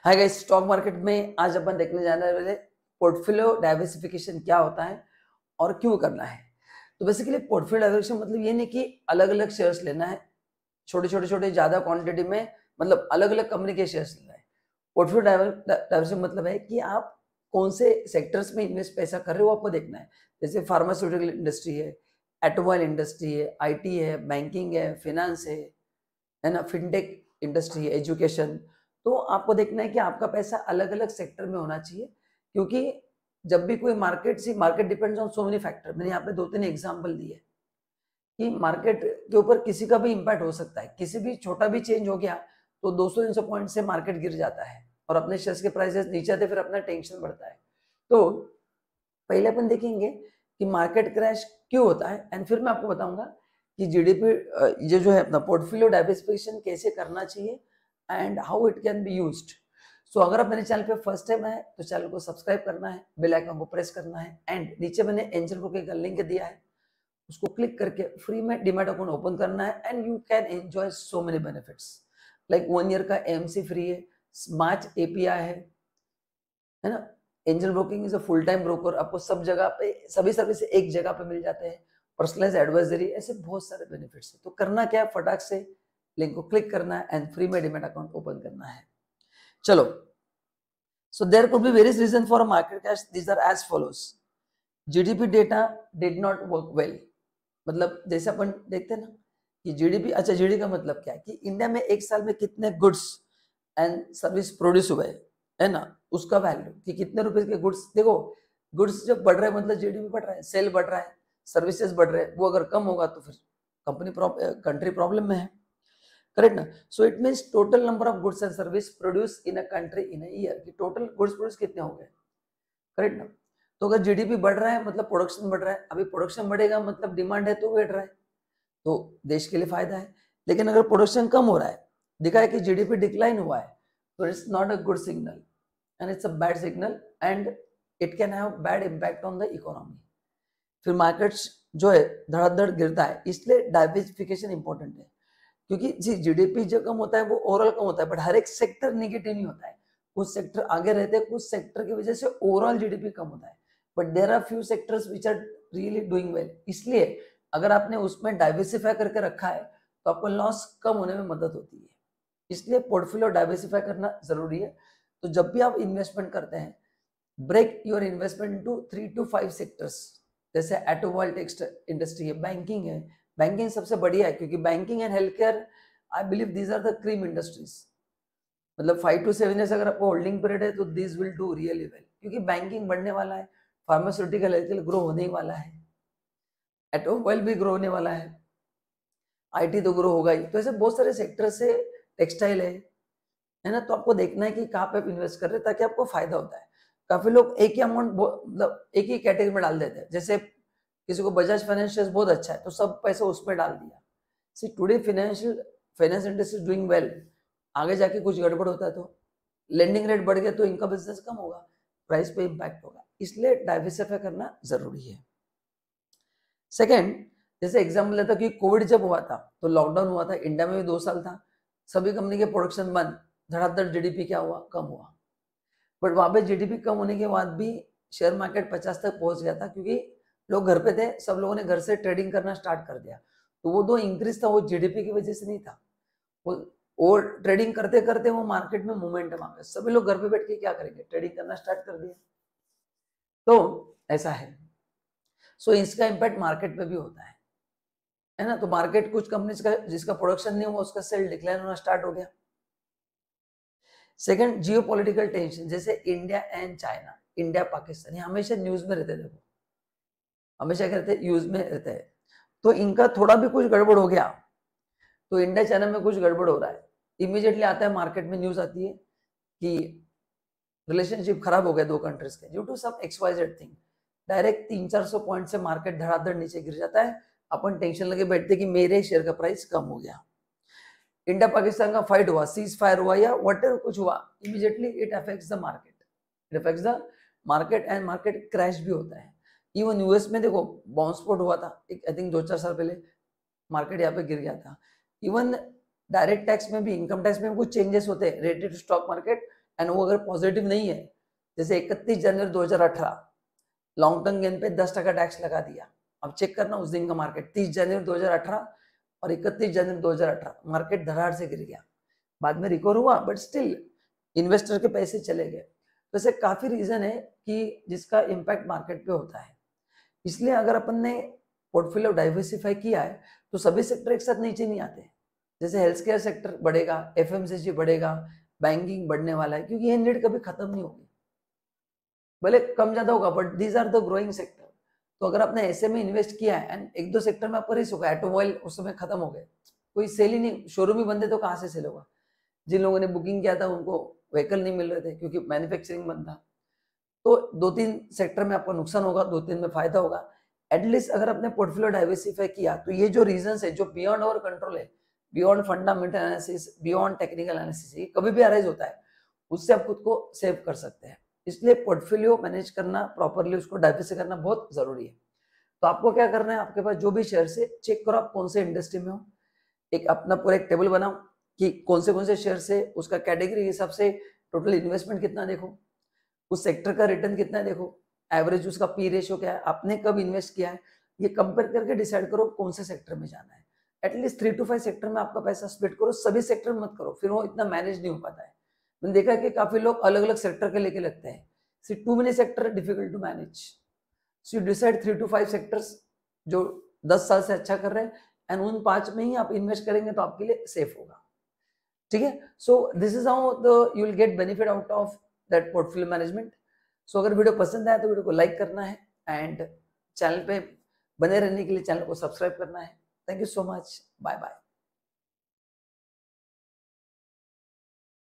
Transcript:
Hi guys, stock market में आज अपन देखने जाने वाले पोर्टफोलियो डाइवर्सिफिकेशन क्या होता है और क्यों करना है। तो बेसिकली पोर्टफोलियो डाइवर्सिफिकेशन मतलब ये नहीं कि अलग-अलग शेयर्स लेना है, छोटे-छोटे ज़्यादा क्वांटिटी में, मतलब अलग-अलग कंपनी के शेयर्स लेना है। पोर्टफोलियो डाइवर्सिफिकेशन मतलब है कि आप कौन से सेक्टर्स में इन्वेस्ट पैसा कर रहे हो आपको देखना है। जैसे फार्मास्यूटिकल इंडस्ट्री है, ऑटोमोबाइल इंडस्ट्री है, आईटी है, बैंकिंग है, फाइनेंस है ना, फिनटेक इंडस्ट्री है, एजुकेशन। तो आपको देखना है कि आपका पैसा अलग-अलग सेक्टर में होना चाहिए, क्योंकि जब भी कोई market depends on so many factor. मैंने यहाँ पे 2-3 एग्जांपल दिए कि मार्केट के ऊपर किसी का भी इम्पैक्ट हो सकता है। किसी भी छोटा भी चेंज हो गया तो 200-300 पॉइंट से मार्केट गिर जाता है और अपने शेयर्स के प्राइसेस नीचे आते, फिर अपना टेंशन बढ़ता है। तो पहले अपन देखेंगे कि मार्केट क्रैश क्यों होता है एंड फिर मैं आपको बताऊंगा कि जीडीपी ये जो है अपना पोर्टफोलियो डाइवर्सिफिकेशन कैसे करना चाहिए and how it can be used. So अगर आप मेरे चैनल पे फर्स्ट टाइम है तो चैनल को सब्सक्राइब करना है, बेल आइकन को प्रेस करना है एंड नीचे मैंने एंजल ब्रोकिंग का लिंक दिया है, उसको क्लिक करके फ्री में डीमैट अकाउंट ओपन करना है and you can enjoy so many benefits. Like 1 year का एमसी फ्री है, स्मार्ट एपीआई है ना। Angel broking is a full time broker, आपको सब जगह पे सभी सर्विस एक जगह पे मिल जाते हैं। पर्सनलाइज एडवाइजरी, ऐसे बहुत सारे बेनिफिट्स है। तो करना क्या है, फटाक से लिंक को क्लिक करना है एंड फ्री में डीमैट अकाउंट ओपन करना है। चलो, so there could be various reasons for a market crash. These are as follows. GDP data did not work well. मतलब जैसे अपन देखते हैं ना कि जीडीपी, अच्छा जीडीपी का मतलब क्या है कि इंडिया में एक साल में कितने गुड्स एंड सर्विस प्रोड्यूस हुए है ना, उसका वैल्यू कि कितने रुपए के गुड्स। देखो, गुड्स जब बढ़ रहे हैं मतलब जीडीपी बढ़ रहा है, सेल बढ़ रहा है, सर्विसेज बढ़ रहे हैं। वो अगर कम होगा तो फिर कंट्री प्रॉब्लम में है, करेक्ट ना। So it means total number of goods and service produce in a country in a year, कि टोटल गुड्स प्रोड्यूस कितने हो गए, करेक्ट ना। तो अगर जीडीपी बढ़ रहा है मतलब प्रोडक्शन बढ़ रहा है, अभी प्रोडक्शन बढ़ेगा मतलब डिमांड है तो बढ़ रहा है, तो देश के लिए फायदा है। लेकिन अगर प्रोडक्शन कम हो रहा है, दिखा है कि जीडीपी डिक्लाइन हुआ है, तो it's not a good signal and it's a bad signal and it can have bad impact on the economy. फिर मार्केट्स जो है धड़ाधड़ गिरता है, इसलिए डाइवर्सिफिकेशन इंपॉर्टेंट है। क्योंकि जी जीडीपी जो कम होता है वो ओवरऑल कम होता है, बट हर एक सेक्टर निगेटिव नहीं होता है। कुछ सेक्टर आगे रहते हैं, कुछ सेक्टर की वजह से ओवरऑल जीडीपी कम होता है, but there are few sectors which are really doing well. इसलिए अगर आपने उसमें डाइवर्सिफाई करके रखा है तो आपको लॉस कम होने में मदद होती है। इसलिए पोर्टफोलियो डाइवर्सिफाई करना जरूरी है। तो जब भी आप इन्वेस्टमेंट करते हैं, break your investment into 3 to 5 sectors. जैसे ऑटोमोबाइल टेक्सटाइल इंडस्ट्री है, बैंकिंग है। बैंकिंग सबसे बढ़िया है क्योंकि banking and health care, I believe these are the cream industries. मतलब 5 to 7 ईयर्स अगर आपको होल्डिंग पीरियड है तो this will do really well, क्योंकि बैंकिंग बढ़ने वाला है, फार्मास्यूटिकल हेल्थ केयर ग्रो होने ही वाला है, ऑटोमोबाइल भी ग्रो होने वाला है, आईटी तो ग्रो होगा ही। तो ऐसे बहुत सारे सेक्टर से, टेक्सटाइल है ना। तो आपको देखना है कि कहाँ पे आप इन्वेस्ट कर रहे हैं ताकि आपको फायदा होता है। काफी लोग एक ही अमाउंट मतलब एक ही कैटेगरी में डाल देते हैं। जैसे किसी को बजाज फाइनेंशियल बहुत अच्छा है तो सब पैसा उसमें डाल दिया। See today finance industry is doing well. आगे जाके कुछ गड़बड़ होता है तो लेंडिंग रेट बढ़ गया तो इनका बिजनेस कम होगा, प्राइस पे इम्पैक्ट होगा। इसलिए डाइवर्सिफाई करना जरूरी है। सेकेंड, जैसे एग्जाम्पल लेता कि कोविड जब हुआ था तो लॉकडाउन हुआ था, इंडिया में भी 2 साल था, सभी कंपनी के प्रोडक्शन बंद, धड़ाधड़ जीडीपी क्या हुआ, कम हुआ। बट वहां पे जीडीपी कम होने के बाद भी शेयर मार्केट 50 तक पहुंच गया था, क्योंकि लोग घर पे थे, सब लोगों ने घर से ट्रेडिंग करना स्टार्ट कर दिया। तो वो दो इंक्रीज था वो जीडीपी की वजह से नहीं था, वो ट्रेडिंग करते करते वो मार्केट में मोमेंटम आ गया, सभी लोग घर पे बैठ के क्या करेंगे, ट्रेडिंग करना स्टार्ट कर दिया। तो ऐसा है। सो इसका इम्पैक्ट मार्केट पे भी होता है ना। तो मार्केट कुछ कंपनीज का जिसका प्रोडक्शन नहीं हुआ उसका सेल डिक्लाइन होना स्टार्ट हो गया। सेकंड, जियोपॉलिटिकल टेंशन, जैसे India and China, India Pakistan, ये हमेशा न्यूज में रहते, देखो हमेशा क्या रहते हैं, न्यूज में रहते हैं। तो इनका थोड़ा भी कुछ गड़बड़ हो गया तो इंडिया चाइना में कुछ गड़बड़ हो रहा है, इमीडिएटली आता है मार्केट में न्यूज आती है कि रिलेशनशिप खराब हो गया दो कंट्रीज के due to some XYZ thing. Direct 300-400 point से मार्केट धड़ाधड़ नीचे गिर जाता है। अपन टेंशन लगे बैठते कि मेरे शेयर का प्राइस कम हो गया। इंडिया पाकिस्तान का फाइट हुआ, सीज फायर हुआ या व्हाटएवर कुछ हुआ, immediately it affects the market, it affects the market and market crash भी होता है। इवन यूएस में देखो बाउंस स्पॉट हुआ था एक, आई थिंक 2-4 साल पहले, मार्केट यहाँ पे गिर गया था। इवन डायरेक्ट टैक्स में भी, इनकम टैक्स में भी कुछ चेंजेस होते हैं related to stock market, and वो अगर पॉजिटिव नहीं है, जैसे 31 जनवरी 2018 लॉन्ग टर्म गेन पे 10% टैक्स लगा दिया, अब चेक करना उस दिन का मार्केट 30 जनवरी 2018 और 31 जनवरी 2018 मार्केट धड़ाधड़ से गिर गया, बाद में रिकवर हुआ बट स्टिल इन्वेस्टर के पैसे चले गए। तो ऐसे काफी रीजन है कि जिसका इम्पैक्ट मार्केट पे होता है। इसलिए अगर अपन ने पोर्टफोलियो डाइवर्सिफाई किया है तो सभी सेक्टर एक साथ नीचे नहीं आते। जैसे हेल्थ केयर सेक्टर बढ़ेगा, एफएमसीजी बढ़ेगा, बैंकिंग बढ़ने वाला है, क्योंकि ये नीड कभी खत्म नहीं होगी, भले कम ज्यादा होगा but these are the growing sector. तो अगर आपने ऐसे में इन्वेस्ट किया है एंड एक दो सेक्टर में आपका रिस्क होगा, ऑटोमोबाइल उस समय खत्म हो गए, कोई सेल ही नहीं, शोरूम ही बंद है तो कहाँ से सेल होगा। जिन लोगों ने बुकिंग किया था उनको व्हीकल नहीं मिल रहे थे क्योंकि मैन्युफैक्चरिंग बंद था। तो 2-3 सेक्टर में आपको नुकसान होगा, 2-3 में फायदा होगा। एटलीस्ट अगर आपने पोर्टफोलियो डाइवर्सिफाई किया तो ये जो रीजंस है जो बियॉन्ड आवर कंट्रोल है, beyond fundamental analysis, beyond technical analysis, ये कभी भी अराइज होता है, उससे आप खुद को सेव कर सकते हैं। इसलिए पोर्टफोलियो मैनेज करना प्रॉपरली, उसको डाइवर्सिफाई करना बहुत जरूरी है। तो आपको क्या करना है, आपके पास जो भी शेयर है चेक करो आप कौन से इंडस्ट्री में हो, एक अपना पूरा एक टेबल बनाओ कि कौन से शेयर है, उसका कैटेगरी के हिसाब से टोटल इन्वेस्टमेंट कितना देखो, उस सेक्टर का रिटर्न कितना है देखो, एवरेज उसका पी रेशियो क्या है, आपने कब इन्वेस्ट किया है, ये कंपेयर करके डिसाइड करो कौन से सेक्टर में जाना है। एटलीस्ट 3 to 5 सेक्टर में आपका पैसा स्प्लिट करो, सभी सेक्टर में मत करो, फिर वो इतना मैनेज नहीं हो पाता है। मैंने देखा कि काफी लोग अलग अलग सेक्टर के लेके लगते हैं, see too many sector difficult to manage. So you decide 3 to 5 sectors जो 10 साल से अच्छा कर रहे हैं एंड उन 5 में ही आप इन्वेस्ट करेंगे तो आपके लिए सेफ होगा। ठीक है, so this is how you will get benefit out of that portfolio management. So अगर वीडियो पसंद आया तो वीडियो को लाइक करना है एंड चैनल पे बने रहने के लिए चैनल को सब्सक्राइब करना है। Thank you so much, bye bye.